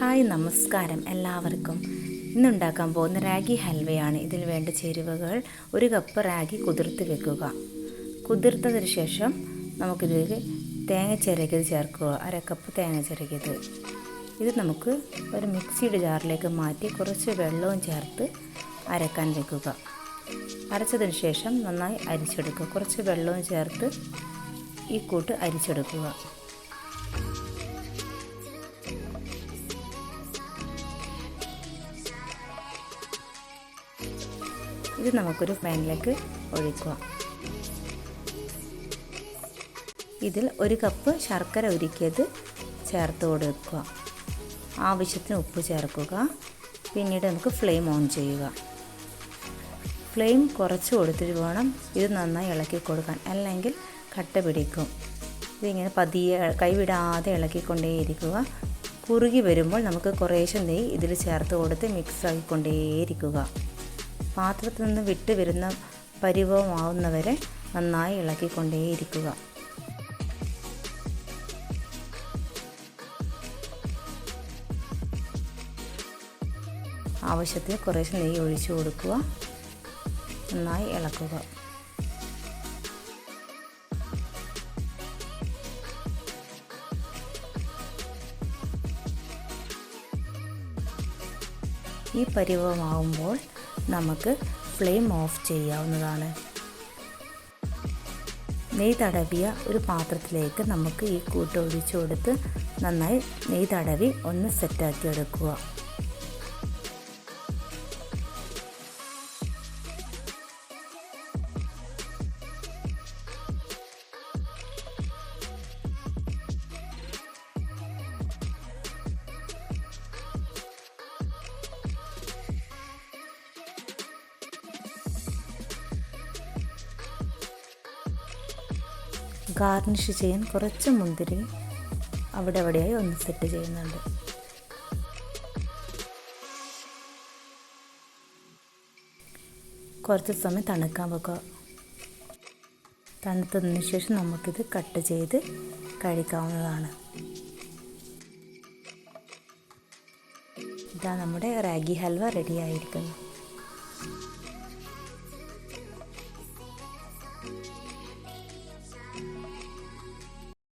Hi നമസ്കാരം എല്ലാവർക്കും. ഇന്നുണ്ടാക്കാൻ പോകുന്ന റാഗി ഹൽവയാണ്. ഇതിന് വേണ്ട ചേരുവകൾ: 1 കപ്പ് റാഗി കുതിർത്ത് വെക്കുക. കുതിർത്തതിന് ശേഷം നമുക്കിതിൽ തേങ്ങ ചിരകിയത് ചേർക്കുക. 1/2 കപ്പ് തേങ്ങ ചിരകിയത്. ഇത് നമുക്ക് ഒരു മിക്സിയുടെ ജാറിലേക്ക് മാറ്റി കുറച്ച് വെള്ളവും ചേർത്ത് അരക്കാൻ വെക്കുക. അരച്ചതിന് ശേഷം നന്നായി അരിച്ചെടുക്കുക. കുറച്ച് വെള്ളവും ചേർത്ത് ഈ കൂട്ട് അരിച്ചെടുക്കുക. ഇത് നമുക്കൊരു പാനിലേക്ക് ഒഴിക്കുക. ഇതിൽ 1 കപ്പ് ശർക്കര ഉരുക്കിയത് ചേർത്ത് കൊടുക്കുക. ആവശ്യത്തിന് ഉപ്പ് ചേർക്കുക. പിന്നീട് നമുക്ക് ഫ്ലെയിം ഓൺ ചെയ്യുക. ഫ്ലെയിം കുറച്ച് കൊടുത്തിട്ട് വേണം ഇത് നന്നായി ഇളക്കി കൊടുക്കാൻ, അല്ലെങ്കിൽ കട്ട പിടിക്കും. ഇതിങ്ങനെ പതിയെ കൈവിടാതെ ഇളക്കിക്കൊണ്ടേയിരിക്കുക. കുറുകി വരുമ്പോൾ നമുക്ക് കുറേശ്ശെ നെയ്യ് ഇതിൽ ചേർത്ത് കൊടുത്ത് മിക്സ് ആക്കിക്കൊണ്ടേയിരിക്കുക. പാത്രത്തിൽ നിന്ന് വിട്ട് വരുന്ന പരിവമാവുന്നവരെ നന്നായി ഇളക്കിക്കൊണ്ടേയിരിക്കുക. ആവശ്യത്തിന് കുറേശ്ശെ നെയ്യ് ഒഴിച്ചു കൊടുക്കുക. നന്നായി ഇളക്കുക. ഈ പരിവമാവുമ്പോൾ നമുക്ക് ഫ്ലെയിം ഓഫ് ചെയ്യാവുന്നതാണ്. നെയ്യ് തടവിയ ഒരു പാത്രത്തിലേക്ക് നമുക്ക് ഈ കൂട്ട് ഒഴിച്ചു കൊടുത്ത് നന്നായി നെയ്യ് തടവി ഒന്ന് സെറ്റാക്കി എടുക്കുക. ഗാർണിഷ് ചെയ്യാൻ കുറച്ച് മുന്തിരി അവിടെയായി ഒന്ന് സെറ്റ് ചെയ്യുന്നുണ്ട്. കുറച്ച് സമയം തണുക്കാൻ വെക്കുക. തണുത്തതിന് ശേഷം നമുക്കിത് കട്ട് ചെയ്ത് കഴിക്കാവുന്നതാണ്. ഇതാ നമ്മുടെ റാഗി ഹൽവ റെഡി ആയിരിക്കുന്നു.